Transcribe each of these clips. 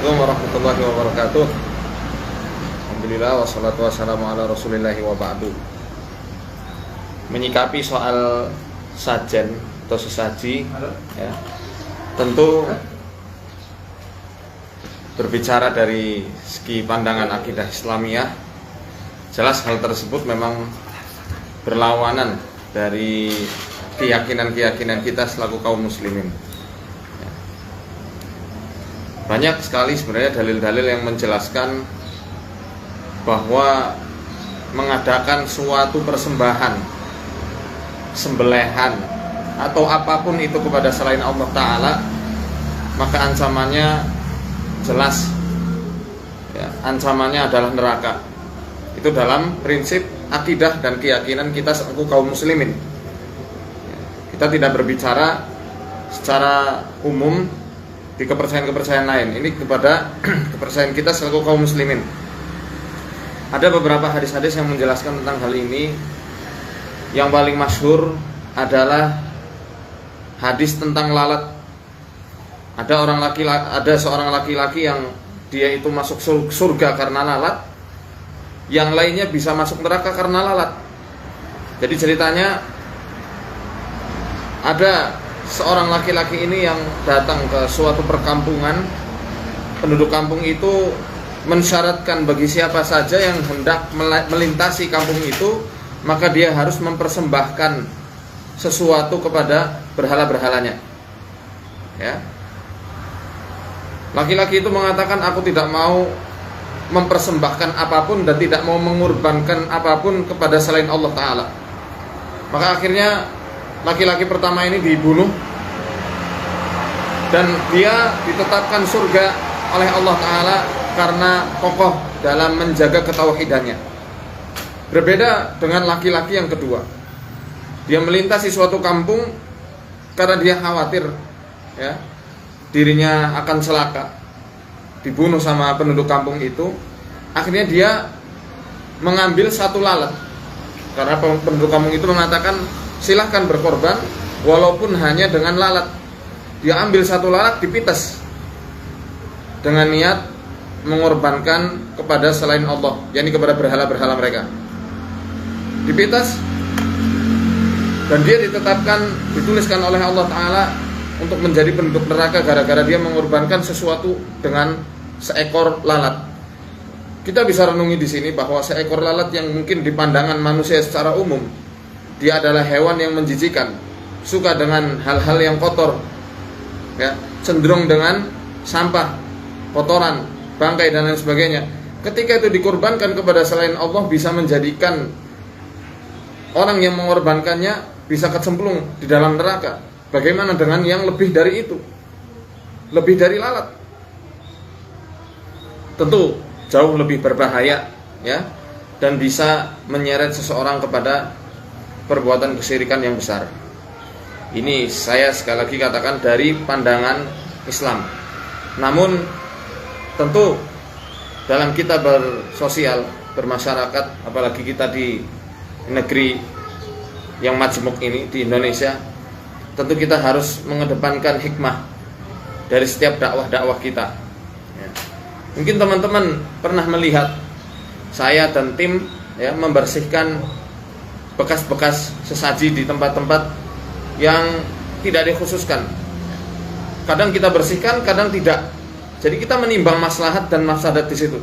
Assalamualaikum warahmatullahi wabarakatuh. Alhamdulillah wassalatu wassalamu ala rasulillahi wa ba'du. Menyikapi soal sajen atau sesaji ya, tentu berbicara dari segi pandangan akidah Islamiyah, jelas hal tersebut memang berlawanan dari keyakinan-keyakinan kita selaku kaum muslimin. Banyak sekali sebenarnya dalil-dalil yang menjelaskan bahwa mengadakan suatu persembahan, sembelihan atau apapun itu kepada selain Allah Ta'ala, maka ancamannya jelas ya, ancamannya adalah neraka. Itu dalam prinsip akidah dan keyakinan kita selaku kaum muslimin. Kita tidak berbicara secara umum di kepercayaan-kepercayaan lain. Ini kepada kepercayaan kita selaku kaum muslimin. Ada beberapa hadis-hadis yang menjelaskan tentang hal ini. Yang paling masyhur adalah hadis tentang lalat. Ada seorang laki-laki yang dia itu masuk surga karena lalat, yang lainnya bisa masuk neraka karena lalat. Jadi ceritanya ada seorang laki-laki ini yang datang ke suatu perkampungan. Penduduk kampung itu mensyaratkan bagi siapa saja yang hendak melintasi kampung itu, maka dia harus mempersembahkan sesuatu kepada berhala-berhalanya. Ya. Laki-laki itu mengatakan, aku tidak mau mempersembahkan apapun dan tidak mau mengorbankan apapun kepada selain Allah Ta'ala. Maka akhirnya laki-laki pertama ini dibunuh dan dia ditetapkan surga oleh Allah Ta'ala karena kokoh dalam menjaga ketauhidannya. Berbeda dengan laki-laki yang kedua. Dia melintasi suatu kampung karena dia khawatir ya, dirinya akan celaka, dibunuh sama penduduk kampung itu. Akhirnya dia mengambil satu lalat, karena penduduk kampung itu mengatakan silahkan berkorban walaupun hanya dengan lalat. Dia ambil satu lalat, dipites dengan niat mengorbankan kepada selain Allah, yakni kepada berhala-berhala mereka. Dipites dan dia ditetapkan, dituliskan oleh Allah Ta'ala untuk menjadi penduduk neraka gara-gara dia mengorbankan sesuatu dengan seekor lalat. Kita bisa renungi di sini bahwa seekor lalat yang mungkin di pandangan manusia secara umum dia adalah hewan yang menjijikan, suka dengan hal-hal yang kotor ya, cenderung dengan sampah, kotoran, bangkai dan lain sebagainya. Ketika itu dikorbankan kepada selain Allah, bisa menjadikan orang yang mengorbankannya bisa kecemplung di dalam neraka. Bagaimana dengan yang lebih dari itu, lebih dari lalat? Tentu jauh lebih berbahaya ya, dan bisa menyeret seseorang kepada perbuatan kesyirikan yang besar. Ini saya sekali lagi katakan dari pandangan Islam. Namun tentu dalam kita bersosial, bermasyarakat, apalagi kita di negeri yang majmuk ini di Indonesia, tentu kita harus mengedepankan hikmah dari setiap dakwah-dakwah kita ya. Mungkin teman-teman pernah melihat saya dan tim ya, membersihkan bekas-bekas sesaji di tempat-tempat yang tidak dikhususkan. Kadang kita bersihkan, kadang tidak. Jadi kita menimbang maslahat dan mafsadat di situ.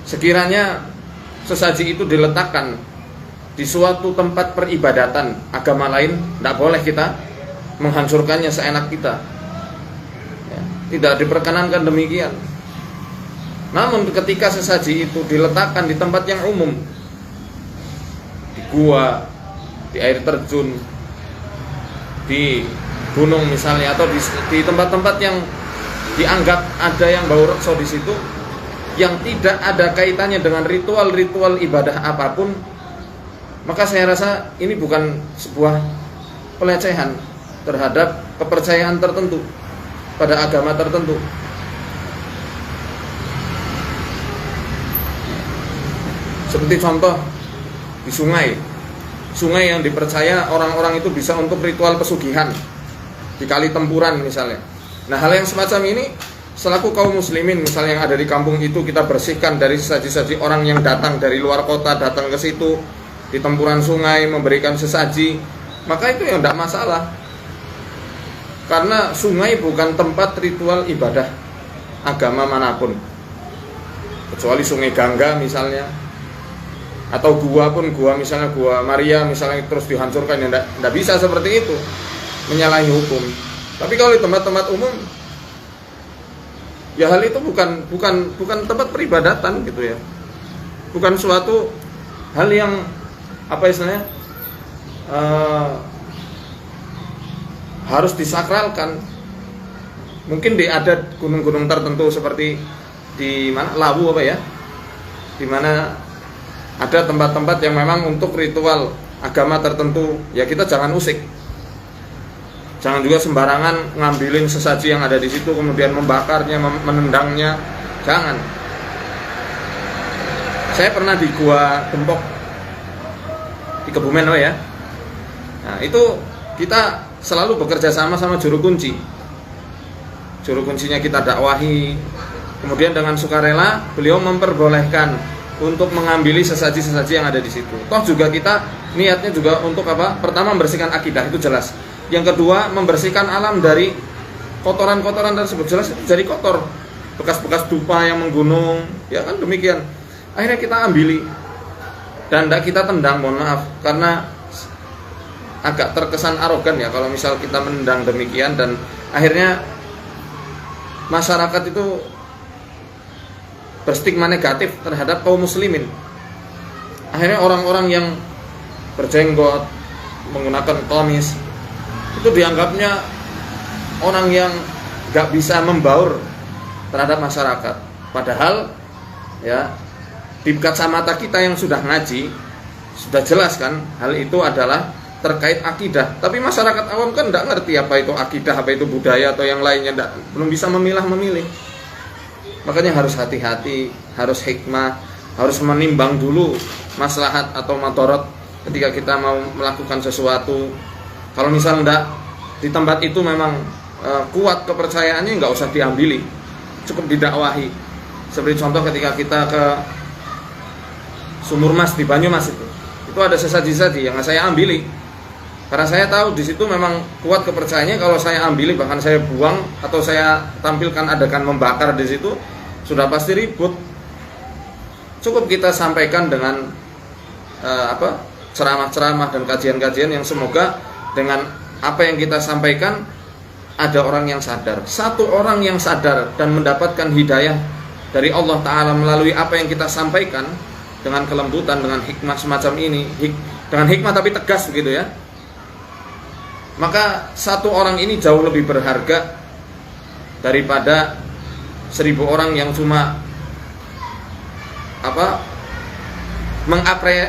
Sekiranya sesaji itu diletakkan di suatu tempat peribadatan agama lain, tidak boleh kita menghancurkannya seenak kita ya, tidak diperkenankan demikian. Namun ketika sesaji itu diletakkan di tempat yang umum, di gua, di air terjun, di gunung misalnya, atau di tempat-tempat yang dianggap ada yang bau rekso di situ, yang tidak ada kaitannya dengan ritual-ritual ibadah apapun, maka saya rasa ini bukan sebuah pelecehan terhadap kepercayaan tertentu pada agama tertentu. Seperti contoh di sungai yang dipercaya orang-orang itu bisa untuk ritual pesugihan, di kali tempuran misalnya. Nah, hal yang semacam ini selaku kaum muslimin misalnya yang ada di kampung itu kita bersihkan dari sesaji-sesaji orang yang datang dari luar kota, datang ke situ di tempuran sungai memberikan sesaji, maka itu yang tidak masalah. Karena sungai bukan tempat ritual ibadah agama manapun, kecuali sungai Gangga misalnya, atau gua pun, gua misalnya gua Maria misalnya terus dihancurkan, ya tidak bisa seperti itu, menyalahi hukum. Tapi kalau di tempat-tempat umum, ya hal itu bukan tempat peribadatan gitu ya, bukan suatu hal yang apa istilahnya harus disakralkan. Mungkin ada gunung-gunung tertentu seperti di mana Lawu apa ya, di mana ada tempat-tempat yang memang untuk ritual agama tertentu, ya kita jangan usik. Jangan juga sembarangan ngambilin sesaji yang ada di situ kemudian membakarnya, menendangnya, jangan. Saya pernah di Gua Gempok di Kebumen ya. Nah, itu kita selalu bekerja sama juru kunci. Juru kuncinya kita dakwahi. Kemudian dengan sukarela beliau memperbolehkan untuk mengambil sesaji-sesaji yang ada di situ. Toh juga kita niatnya juga untuk apa? Pertama membersihkan akidah, itu jelas. Yang kedua membersihkan alam dari kotoran-kotoran tersebut, jelas itu jadi kotor. Bekas-bekas dupa yang menggunung, ya kan demikian. Akhirnya kita ambili dan tidak kita tendang, mohon maaf, karena agak terkesan arogan ya kalau misal kita menendang demikian, dan akhirnya masyarakat itu berstigma negatif terhadap kaum muslimin. Akhirnya orang-orang yang berjenggot, menggunakan qamis, itu dianggapnya orang yang gak bisa membaur terhadap masyarakat. Padahal ya di kacamata kita yang sudah ngaji, sudah jelas kan hal itu adalah terkait akidah. Tapi masyarakat awam kan tidak ngerti apa itu akidah, apa itu budaya atau yang lainnya, belum bisa memilah-memilih. Makanya harus hati-hati, harus hikmah, harus menimbang dulu maslahat atau madharat ketika kita mau melakukan sesuatu. Kalau misal enggak di tempat itu memang kuat kepercayaannya, enggak usah diambili, cukup didakwahi. Seperti contoh ketika kita ke Sumur Mas di Banyumas itu ada sesaji-sesaji yang saya ambili. Karena saya tahu di situ memang kuat kepercayaannya, kalau saya ambili bahkan saya buang atau saya tampilkan adegan membakar di situ, sudah pasti ribut. Cukup kita sampaikan dengan ceramah-ceramah dan kajian-kajian yang semoga dengan apa yang kita sampaikan ada orang yang sadar. Satu orang yang sadar dan mendapatkan hidayah dari Allah Ta'ala melalui apa yang kita sampaikan dengan kelembutan, dengan hikmah semacam ini, dengan hikmah tapi tegas begitu ya, maka satu orang ini jauh lebih berharga daripada 1000 orang yang cuma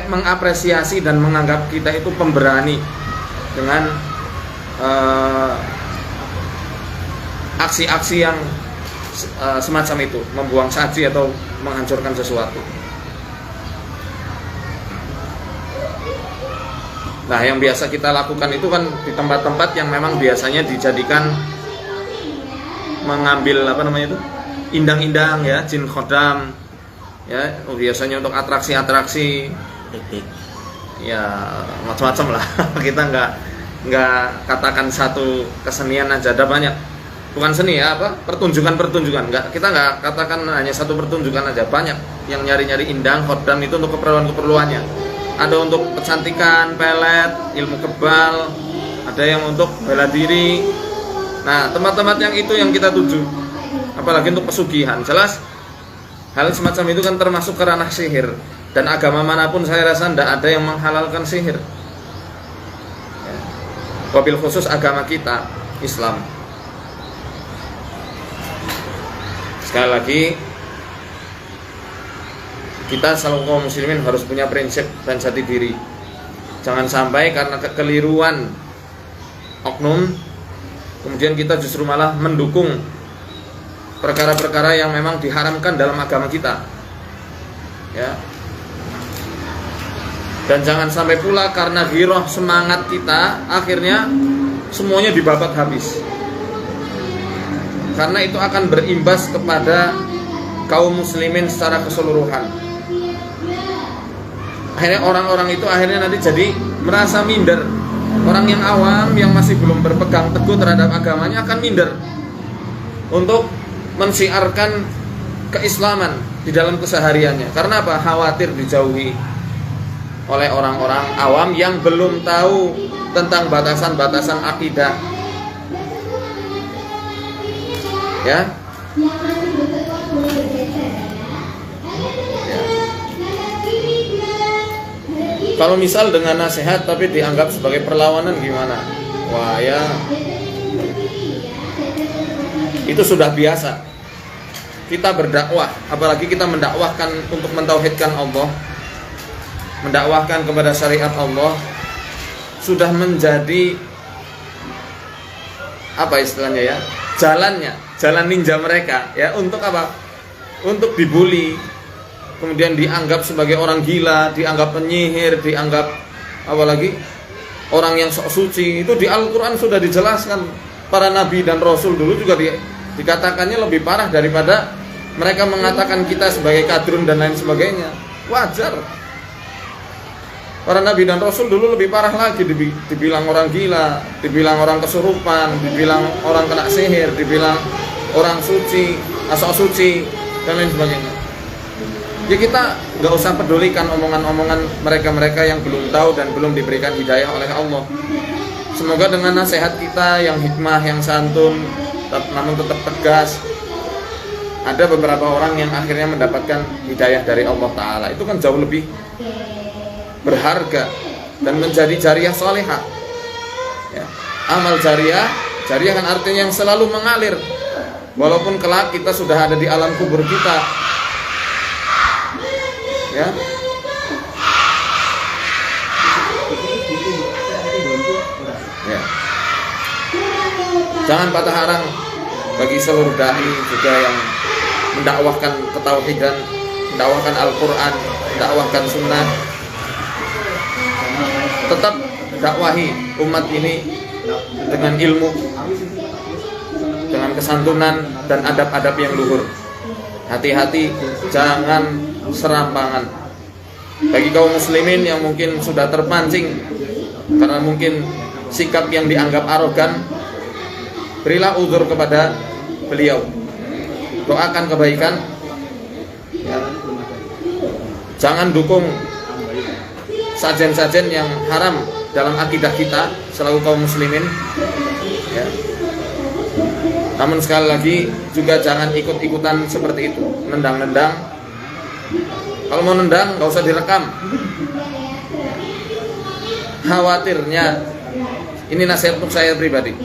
mengapresiasi dan menganggap kita itu pemberani dengan aksi-aksi yang semacam itu, membuang saji atau menghancurkan sesuatu. Nah, yang biasa kita lakukan itu kan di tempat-tempat yang memang biasanya dijadikan mengambil indang-indang ya, jin khodam ya, biasanya untuk atraksi-atraksi ya macam-macam lah. Kita nggak katakan satu kesenian aja, ada banyak, bukan seni ya, pertunjukan, kita nggak katakan hanya satu pertunjukan aja, banyak yang nyari-nyari indang khodam itu untuk keperluannya. Ada untuk kecantikan, pelet, ilmu kebal, ada yang untuk bela diri. Nah, tempat-tempat yang itu yang kita tuju, apalagi untuk pesugihan. Jelas hal semacam itu kan termasuk ke ranah sihir, dan agama manapun saya rasa tidak ada yang menghalalkan sihir, wabil khusus agama kita Islam. Sekali lagi, kita selalu kaum muslimin harus punya prinsip dan jati diri. Jangan sampai karena kekeliruan oknum kemudian kita justru malah mendukung perkara-perkara yang memang diharamkan dalam agama kita ya. Dan jangan sampai pula karena giroh semangat kita akhirnya semuanya dibabat habis. karena itu akan berimbas kepada kaum muslimin secara keseluruhan. Akhirnya orang-orang itu nanti jadi merasa minder. Orang yang awam yang masih belum berpegang teguh terhadap agamanya akan minder untuk mensiarkan keislaman di dalam kesehariannya. Karena apa? Khawatir dijauhi oleh orang-orang awam yang belum tahu tentang batasan-batasan akidah. Ya. Kalau misal dengan nasihat tapi dianggap sebagai perlawanan gimana? Wah ya, itu sudah biasa. Kita berdakwah, apalagi kita mendakwahkan untuk mentauhidkan Allah, mendakwahkan kepada syariat Allah, sudah menjadi apa istilahnya ya? Jalan ninja mereka ya, untuk apa? Untuk dibully, kemudian dianggap sebagai orang gila, dianggap penyihir, dianggap apalagi orang yang sok suci. Itu di Al-Quran sudah dijelaskan. Para nabi dan rasul dulu juga dikatakannya lebih parah daripada mereka mengatakan kita sebagai kadrun dan lain sebagainya. Wajar. Para nabi dan rasul dulu lebih parah lagi, dibilang orang gila, dibilang orang kesurupan, dibilang orang kena sihir, dibilang orang suci, sok suci dan lain sebagainya. Ya kita nggak usah pedulikan omongan-omongan mereka-mereka yang belum tahu dan belum diberikan hidayah oleh Allah. Semoga dengan nasihat kita yang hikmah, yang santun, namun tetap tegas, ada beberapa orang yang akhirnya mendapatkan hidayah dari Allah Ta'ala. Itu kan jauh lebih berharga dan menjadi jariah salihah ya. Amal jariah kan artinya yang selalu mengalir, walaupun kelak kita sudah ada di alam kubur kita ya. Ya. Jangan patah arang bagi seluruh dai juga yang mendakwahkan ketauhidan, mendakwahkan Al-Quran, mendakwahkan sunnah. Tetap dakwahi umat ini dengan ilmu, dengan kesantunan dan adab-adab yang luhur. Hati-hati, jangan serampangan. Bagi kaum muslimin yang mungkin sudah terpancing karena mungkin sikap yang dianggap arogan, berilah uzur kepada beliau, doakan kebaikan ya. Jangan dukung sajen-sajen yang haram dalam akidah kita selaku kaum muslimin ya. Namun sekali lagi juga jangan ikut-ikutan seperti itu, nendang-nendang. Kalau mau nendang gak usah direkam. Khawatirnya, ini nasihat untuk saya pribadi,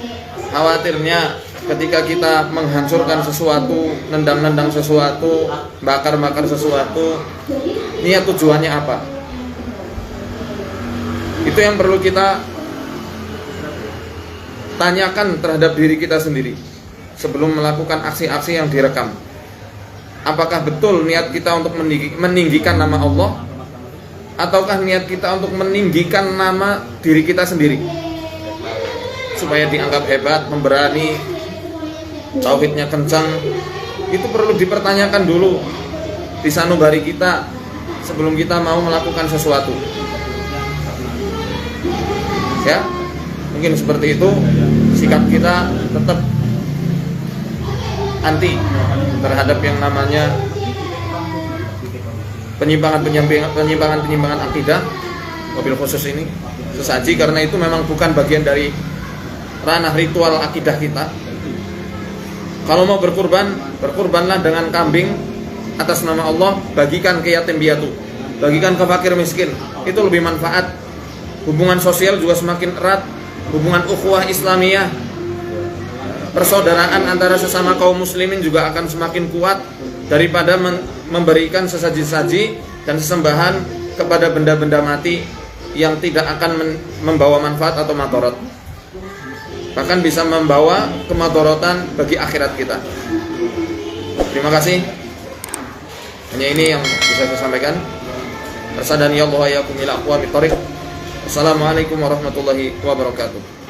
khawatirnya ketika kita menghancurkan sesuatu, nendang-nendang sesuatu, bakar-bakar sesuatu, niat tujuannya apa? Itu yang perlu kita tanyakan terhadap diri kita sendiri sebelum melakukan aksi-aksi yang direkam. Apakah betul niat kita untuk meninggikan nama Allah, ataukah niat kita untuk meninggikan nama diri kita sendiri supaya dianggap hebat, memberani, tauhidnya kencang? Itu perlu dipertanyakan dulu di sanubari kita sebelum kita mau melakukan sesuatu ya. Mungkin seperti itu sikap kita, tetap anti terhadap yang namanya penyimpangan akidah, mobil khusus ini sesaji, karena itu memang bukan bagian dari ranah ritual akidah kita. Kalau mau berkurban, berkurbanlah dengan kambing atas nama Allah, bagikan ke yatim piatu, bagikan ke fakir miskin, itu lebih manfaat. Hubungan sosial juga semakin erat, hubungan ukhuwah Islamiyah, persaudaraan antara sesama kaum muslimin juga akan semakin kuat daripada memberikan sesaji-saji dan sesembahan kepada benda-benda mati yang tidak akan membawa manfaat atau madarat, bahkan bisa membawa kemadharatan bagi akhirat kita. Terima kasih. Hanya ini yang bisa saya sampaikan. Arsadani Allah wa iyyakum ila aqwamit thoriq. Assalamualaikum warahmatullahi wabarakatuh.